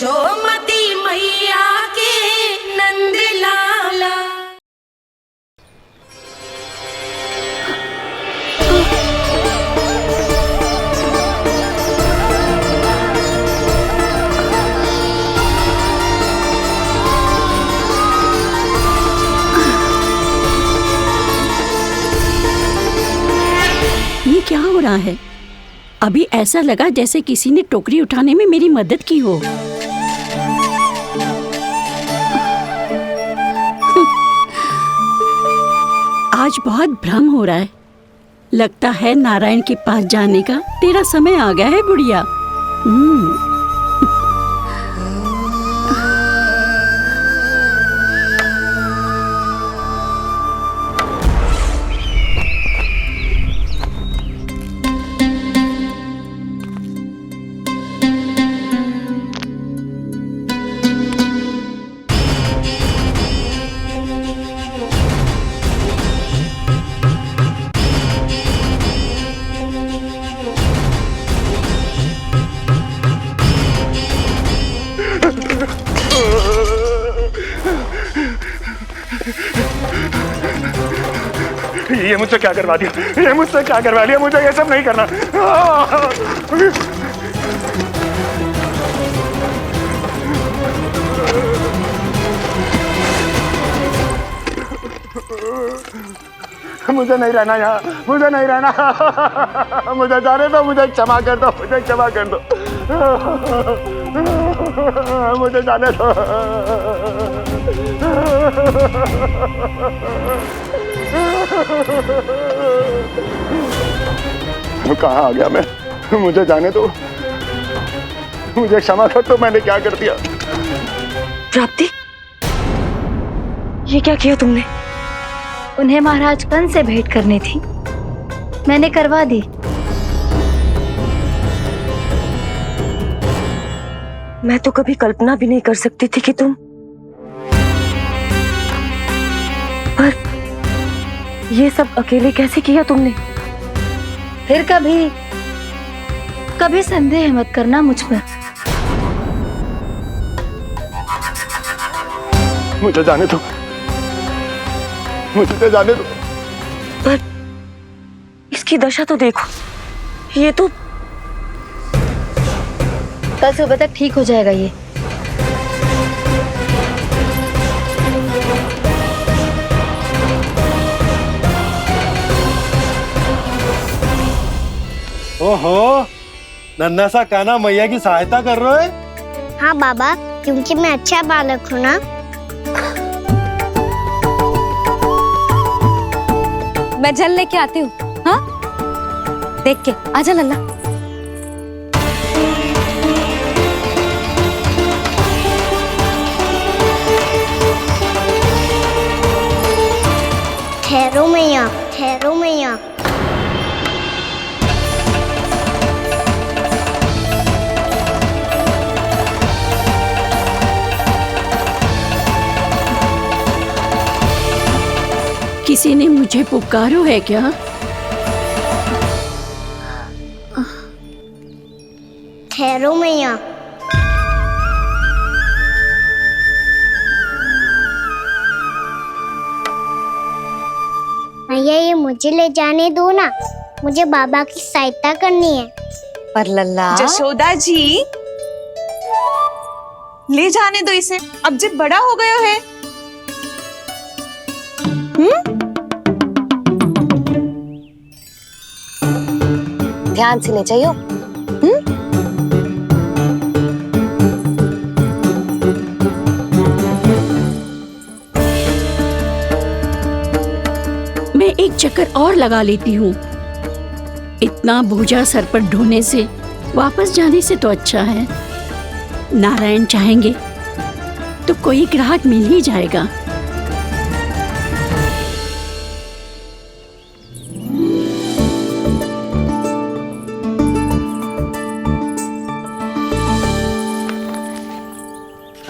यशोमती मैया के नंद लाला। ये क्या हो रहा है? अभी ऐसा लगा जैसे किसी ने टोकरी उठाने में मेरी मदद की हो। आज बहुत भ्रम हो रहा है। लगता है नारायण के पास जाने का तेरा समय आ गया है बुढ़िया। ये मुझसे क्या करवा दिया? ये मुझसे क्या करवा लिया? मुझे ये सब नहीं करना। मुझे नहीं रहना यहाँ, मुझे नहीं रहना। मुझे जाने दो, मुझे क्षमा कर दो, मुझे क्षमा कर दो, मुझे जाने दो। कहाँ आ गया मैं? मुझे जाने दो, मुझे क्षमा कर दो। मैंने क्या कर दिया? प्राप्ति, ये क्या किया तुमने? उन्हें महाराज कंस से भेंट करनी थी, मैंने करवा दी। मैं तो कभी कल्पना भी नहीं कर सकती थी कि तुम, पर ये सब अकेले कैसे किया तुमने? फिर कभी संदेह मत करना मुझ पर। मुझे जाने दो, मुझे जाने दो। पर इसकी दशा तो देखो, ये तो कल सुबह तक ठीक हो जाएगा ये। ओहो, नन्हा सा कान्हा मैया की सहायता कर रहे हो? हाँ बाबा, क्योंकि मैं अच्छा बालक हूँ ना। मैं जल लेके आती हूँ। हाँ, देख के आजा लल्ला। ठहरो मैया, ठहरो मैया। किसी ने मुझे पुकारो है क्या? ठहरो मैया। मैया, ये मुझे ले जाने दो ना, मुझे बाबा की सहायता करनी है। पर लल्ला, जशोदा जी, ले जाने दो इसे, अब जब बड़ा हो गया है। ध्यान से ले जाइयो। मैं एक चक्कर और लगा लेती हूँ। इतना बोझा सर पर ढोने से वापस जाने से तो अच्छा है। नारायण चाहेंगे तो कोई ग्राहक मिल ही जाएगा।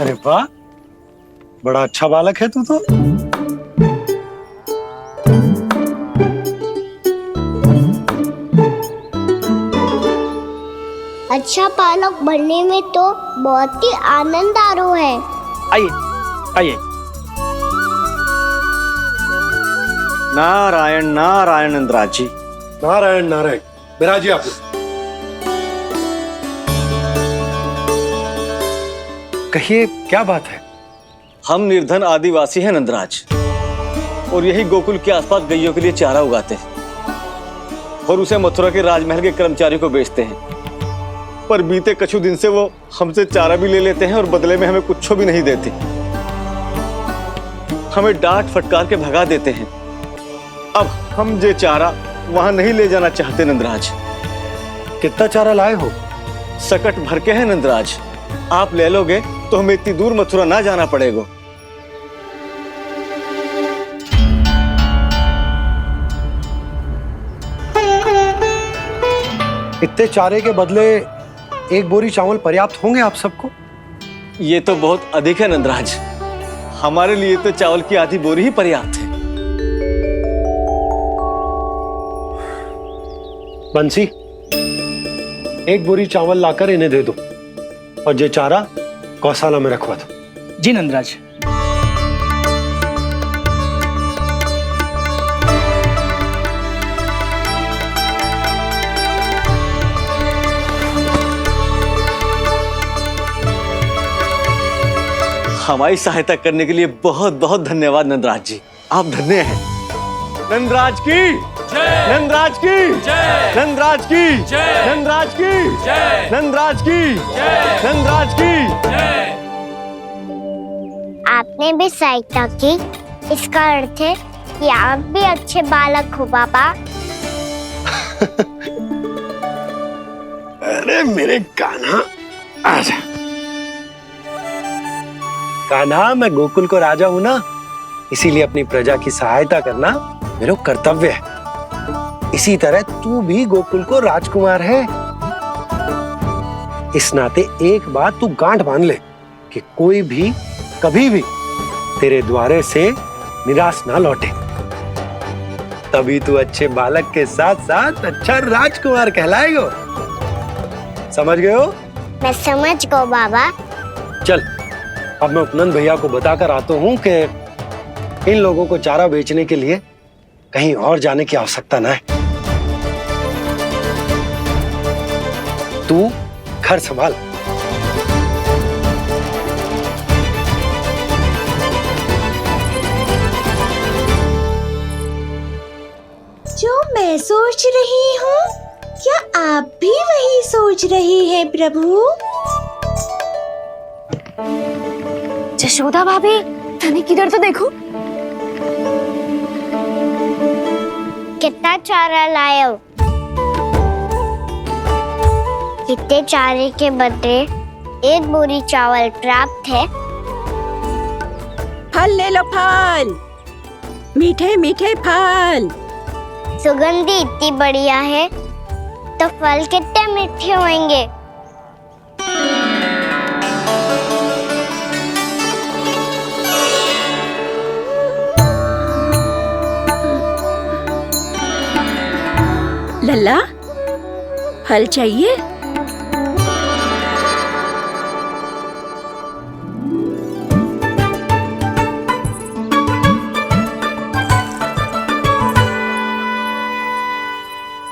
अरे वाह, बड़ा अच्छा बालक है तू तो। अच्छा पालक बनने में तो बहुत ही आनंद आ रहा है। आइए आइए। नारायण नारायण नंदराज जी। नारायण नारायण। बिराजी आप। कहिए क्या बात है? हम निर्धन आदिवासी हैं नंदराज, और यही गोकुल के आसपास गैयों के लिए चारा उगाते हैं और उसे मथुरा के राजमहल के कर्मचारियों को बेचते हैं। पर बीते कुछ दिन से वो हमसे चारा भी ले लेते हैं और बदले में हमें कुछ भी नहीं देते। हमें डांट फटकार के भगा देते हैं। अब हम ये चारा वहां नहीं ले जाना चाहते नंदराज। कितना चारा लाए हो? सकट भर के है नंदराज। आप ले लोगे तो हमें इतनी दूर मथुरा ना जाना पड़ेगा। इतने चारे के बदले एक बोरी चावल पर्याप्त होंगे आप सबको? ये तो बहुत अधिक है नंदराज। हमारे लिए तो चावल की आधी बोरी ही पर्याप्त है। बंसी, एक बोरी चावल लाकर इन्हें दे दो और ये चारा गौशाला में रखवा दो। जी नंदराज। हमारी सहायता करने के लिए बहुत बहुत धन्यवाद नंदराज जी। आप धन्य हैं। नंदराज की जय, नंदराज की जय, नंदराज की जय, नंदराज की जय, नंदराज की जय, नंदराज की जय। आपने भी सहायता की, इसका अर्थ है कि आप भी अच्छे बालक हो बाबा। अरे मेरे कान्हा, आजा। कान्हा, मैं गोकुल को राजा हूं ना, इसीलिए अपनी प्रजा की सहायता करना मेरा कर्तव्य है। इसी तरह तू भी गोकुल को राजकुमार है। इस नाते एक बात तू गांठ बांध ले कि कोई भी कभी भी तेरे द्वारे से निराश ना लौटे। तभी तू अच्छे बालक के साथ साथ अच्छा राजकुमार कहलाएगा। समझ गए हो? मैं समझ गया बाबा। चल, अब मैं उपनंद भैया को बताकर आता हूँ कि इन लोगों को चारा बेचने के लिए कहीं और जाने की आवश्यकता ना है। तू घर संभाल। जो मैं सोच रही हूँ, क्या आप भी वही सोच रही हैं प्रभु? यशोदा भाभी, तनिक किधर तो देखो। कितना चारा लाए हो? कितने चारे के बदले एक बोरी चावल प्राप्त है। फल ले लो, फल, मीठे मीठे फल। सुगंधी इतनी बढ़िया है तो फल कितने मीठे होंगे। लल्ला, फल चाहिए?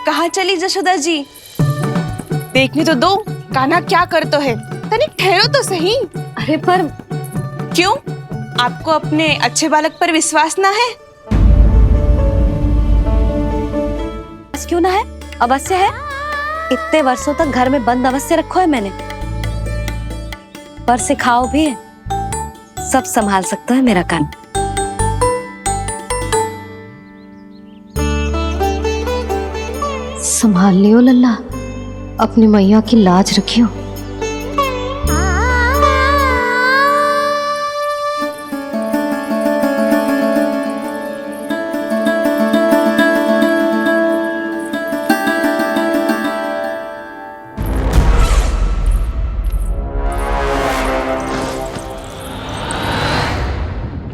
कहाँ चली यशोदा जी? देखने तो दो कान्हा क्या करता है। तनिक ठहरो तो सही। अरे पर क्यों? आपको अपने अच्छे बालक पर विश्वास ना है? क्यों ना है? अवश्य है। इतने वर्षों तक घर में बंद अवश्य रखो है मैंने। पर सिखाओ भी है, सब संभाल सकता है मेरा कान। संभाल लियो लल्ला, अपनी मैया की लाज रखियो।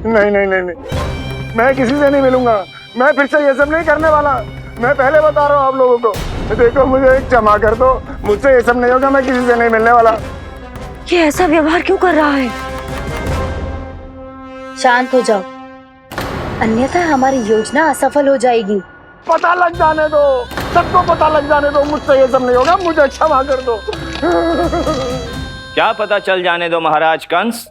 नहीं नहीं नहीं नहीं, मैं किसी से नहीं मिलूंगा। मैं फिर से ये सब नहीं करने वाला। मैं पहले बता रहा हूँ आप लोगों को। देखो मुझे क्षमा कर दो, मुझसे ये सब नहीं होगा, मैं किसी से नहीं मिलने वाला। ये ऐसा व्यवहार क्यों कर रहा है? शांत हो जाओ, अन्यथा हमारी योजना असफल हो जाएगी। पता लग जाने दो, सबको पता लग जाने दो, मुझसे ये सब नहीं होगा, मुझे क्षमा कर दो। क्या पता चल जाने दो महाराज कंस?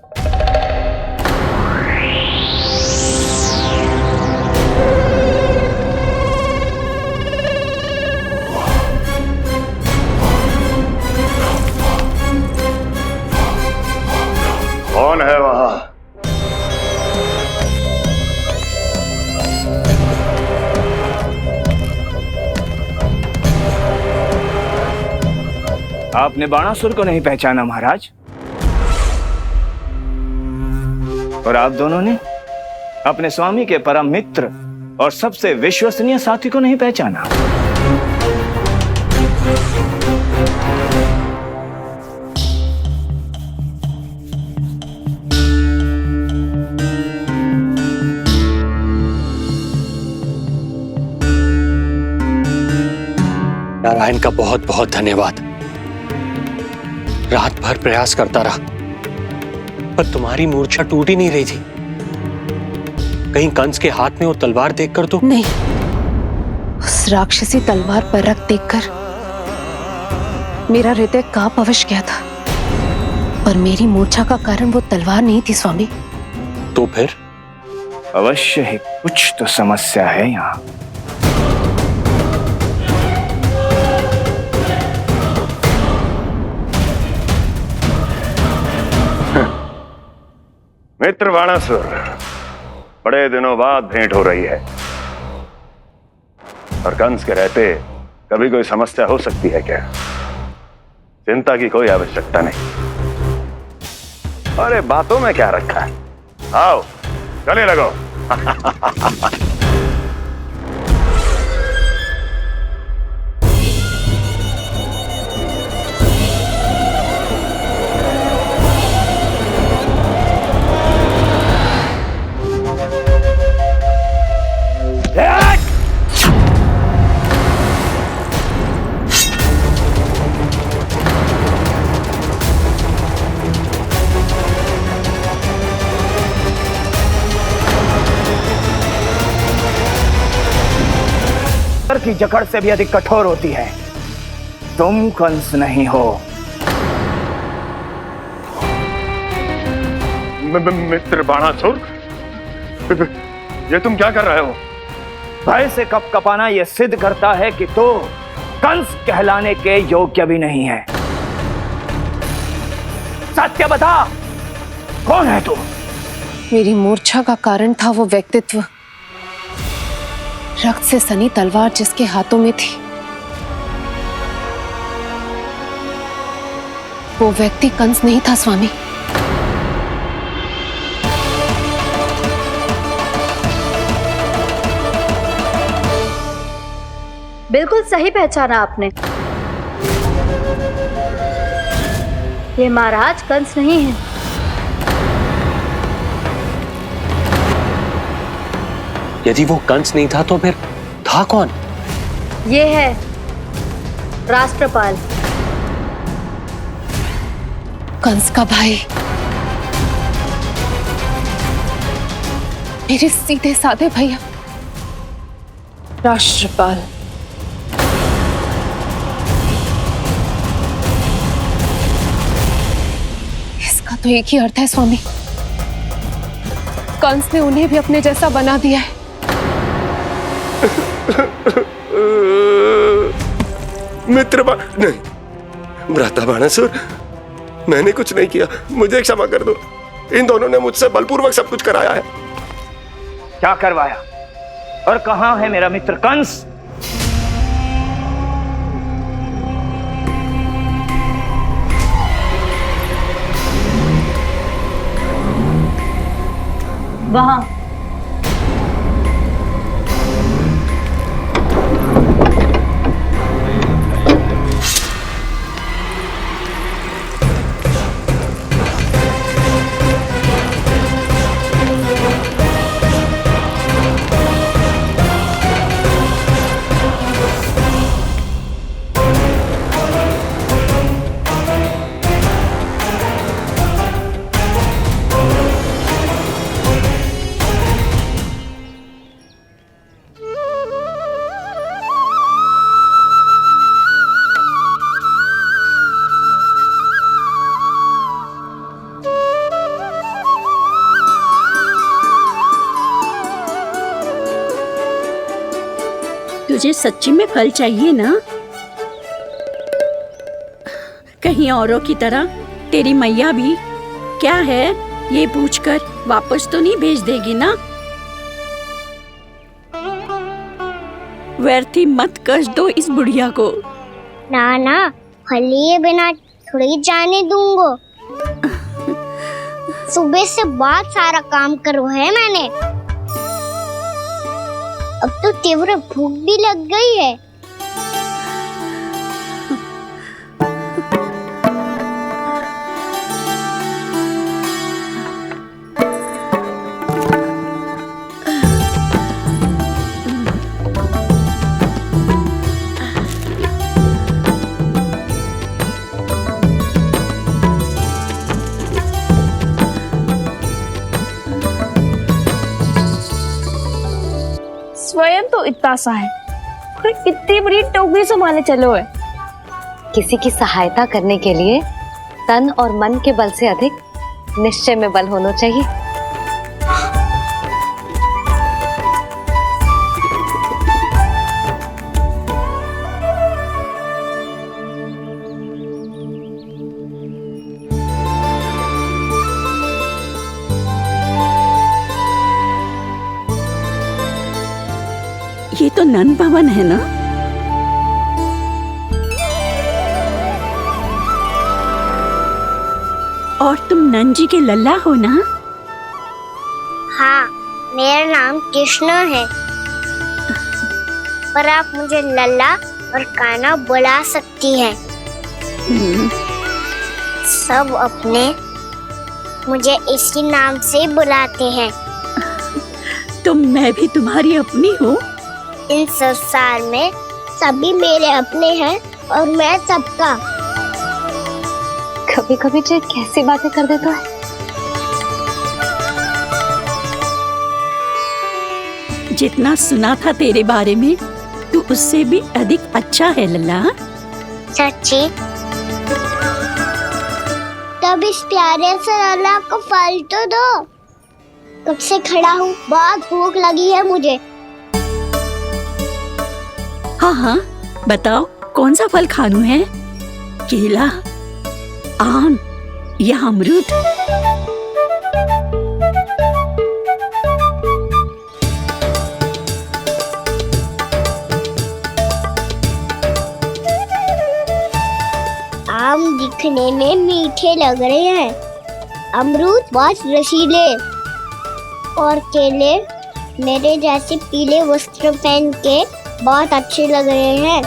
कौन है वहां? आपने बाणासुर को नहीं पहचाना महाराज, और आप दोनों ने अपने स्वामी के परम मित्र और सबसे विश्वसनीय साथी को नहीं पहचाना। नारायण का बहुत बहुत धन्यवाद। रात भर प्रयास करता रहा, पर तुम्हारी मूर्छा टूट ही नहीं रही थी। कहीं कंस के हाथ में वो तलवार देखकर तो नहीं, उस राक्षसी तलवार पर रख देखकर मेरा हृदय कांप अवश्य गया था, पर मेरी मूर्छा का कारण वो तलवार नहीं थी स्वामी। तो फिर? अवश्य ही कुछ तो समस्या है यहाँ। मित्र बाणासुर, बड़े दिनों बाद भेंट हो रही है, और कंस के रहते कभी कोई समस्या हो सकती है क्या? चिंता की कोई आवश्यकता नहीं। अरे बातों में क्या रखा है, आओ गले लगो। की जकड़ से भी अधिक कठोर होती है। तुम कंस नहीं हो। मित्र बाणासुर, ये तुम क्या कर रहे हो? भय से कपकपाना यह सिद्ध करता है कि तो कंस कहलाने के योग्य भी नहीं है। सत्य बता, कौन है तू? मेरी मूर्छा का कारण था वो व्यक्तित्व, रक्त से सनी तलवार जिसके हाथों में थी। वो व्यक्ति कंस नहीं था स्वामी। बिल्कुल सही पहचाना आपने। ये महाराज कंस नहीं है। यदि वो कंस नहीं था तो फिर था कौन? ये है राष्ट्रपाल, कंस का भाई, मेरे सीधे साधे भैया राष्ट्रपाल। इसका तो एक ही अर्थ है स्वामी, कंस ने उन्हें भी अपने जैसा बना दिया है। मित्र नहीं, भ्राता बाणासुर, मैंने कुछ नहीं किया, मुझे क्षमा कर दो। इन दोनों ने मुझसे बलपूर्वक सब कुछ कराया है। क्या करवाया और कहां है मेरा मित्र कंस? वहां। मुझे सच्ची में फल चाहिए ना। कहीं औरों की तरह तेरी मैया भी क्या है ये पूछकर वापस तो नहीं भेज देगी ना। व्यर्थ ही मत कष्ट दो इस बुढ़िया को। ना ना, फल लिए बिना थोड़ी जाने दूंगो। सुबह से बहुत सारा काम करो है मैंने। अब तो तीव्र भूख भी लग गई है। स्वयं तो इतना सा है, कोई इतनी बड़ी टोकरी संभाले चलो है। किसी की सहायता करने के लिए तन और मन के बल से अधिक निश्चय में बल होना चाहिए। ये तो नंद भवन है ना। और तुम नंद जी के लल्ला हो ना। हाँ, मेरा नाम कृष्ण है, पर आप मुझे लल्ला और कान्हा बुला सकती हैं। सब अपने मुझे इसी नाम से बुलाते हैं। तो मैं भी तुम्हारी अपनी हूँ। इन संसार में सभी मेरे अपने हैं और मैं सबका। कभी कभी जो कैसी बातें कर देता है। जितना सुना था तेरे बारे में तू उससे भी अधिक अच्छा है लल्ला। सच्ची? तब इस प्यारे से लल्ला को फल तो दो। कब से खड़ा हूँ, बहुत भूख लगी है मुझे। हाँ हाँ बताओ कौन सा फल खानू है? केला, आम या अमरूद? आम दिखने में मीठे लग रहे हैं, अमरूद बहुत रसीले और केले मेरे जैसे पीले वस्त्र पहन के बहुत अच्छे लग रहे हैं।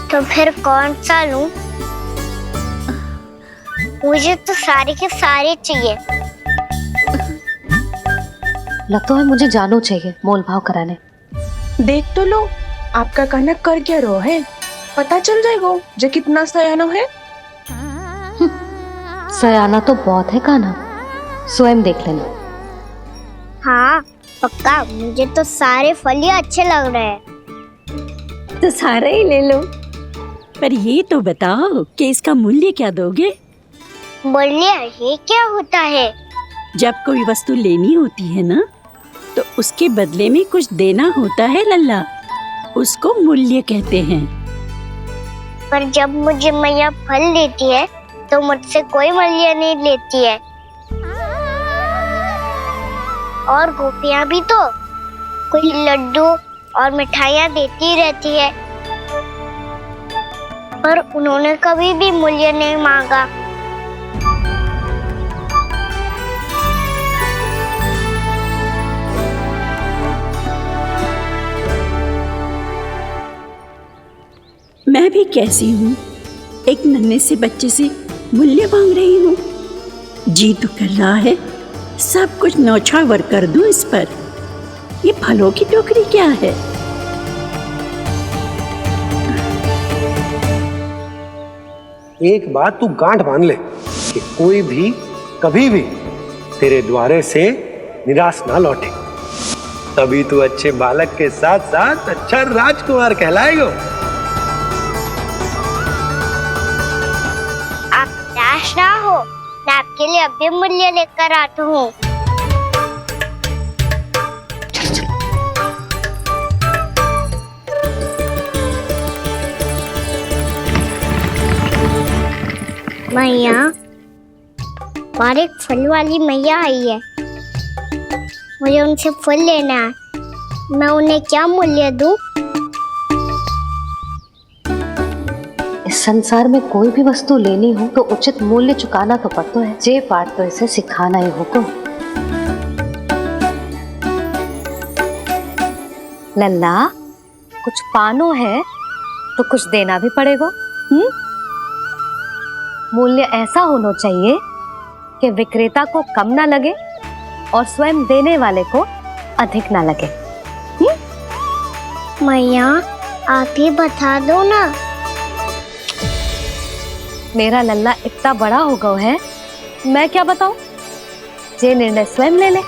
तो फिर कौन सा लूं? मुझे तो सारे के सारे चाहिए। लगता है मुझे जानू चाहिए मोल भाव कराने। देख तो लो आपका कहना कर क्या रो है, पता चल जाएगा जो कितना सयानो है। सयाना तो बहुत है कान्हा, स्वयं देख लेना। हाँ पक्का, मुझे तो सारे फल ही अच्छे लग रहे हैं। तो सारे ही ले लो। पर ये तो बताओ कि इसका मूल्य क्या दोगे? मूल्य ये क्या होता है? जब कोई वस्तु लेनी होती है ना तो उसके बदले में कुछ देना होता है लल्ला, उसको मूल्य कहते हैं। पर जब मुझे मैया फल देती है तो मुझसे कोई मूल्य नहीं लेती है। और गोपियां भी तो कोई लड्डू और मिठाइयाँ देती रहती है, पर उन्होंने कभी भी मूल्य नहीं मांगा। मैं भी कैसी हूँ, एक नन्हे से बच्चे से मूल्य मांग रही हूँ। जी तो कर रहा है सब कुछ न्यौछावर कर दूं इस पर। ये फलों की टोकरी क्या है? एक बात तू गांठ बांध ले कि कोई भी कभी भी तेरे द्वारे से निराश ना लौटे, तभी तू अच्छे बालक के साथ साथ अच्छा राजकुमार कहलाएगा। आप निराश ना हो, मैं आपके लिए अभी मूल्य लेकर आता हूँ। मैया, और एक फल वाली मैया आई है, मुझे उनसे फल लेना है। मैं उन्हें क्या मूल्य दूं? इस संसार में कोई भी वस्तु लेनी हो तो उचित मूल्य चुकाना तो पड़ता है। जे पाठ तो इसे सिखाना ही होगा। लल्ला, कुछ पानो है तो कुछ देना भी पड़ेगा। मूल्य ऐसा होना चाहिए कि विक्रेता को कम ना लगे और स्वयं देने वाले को अधिक ना लगे। मैया, आप ही बता दो ना। मेरा लल्ला इतना बड़ा हो गया है, मैं क्या बताऊं? ये निर्णय स्वयं ले ले।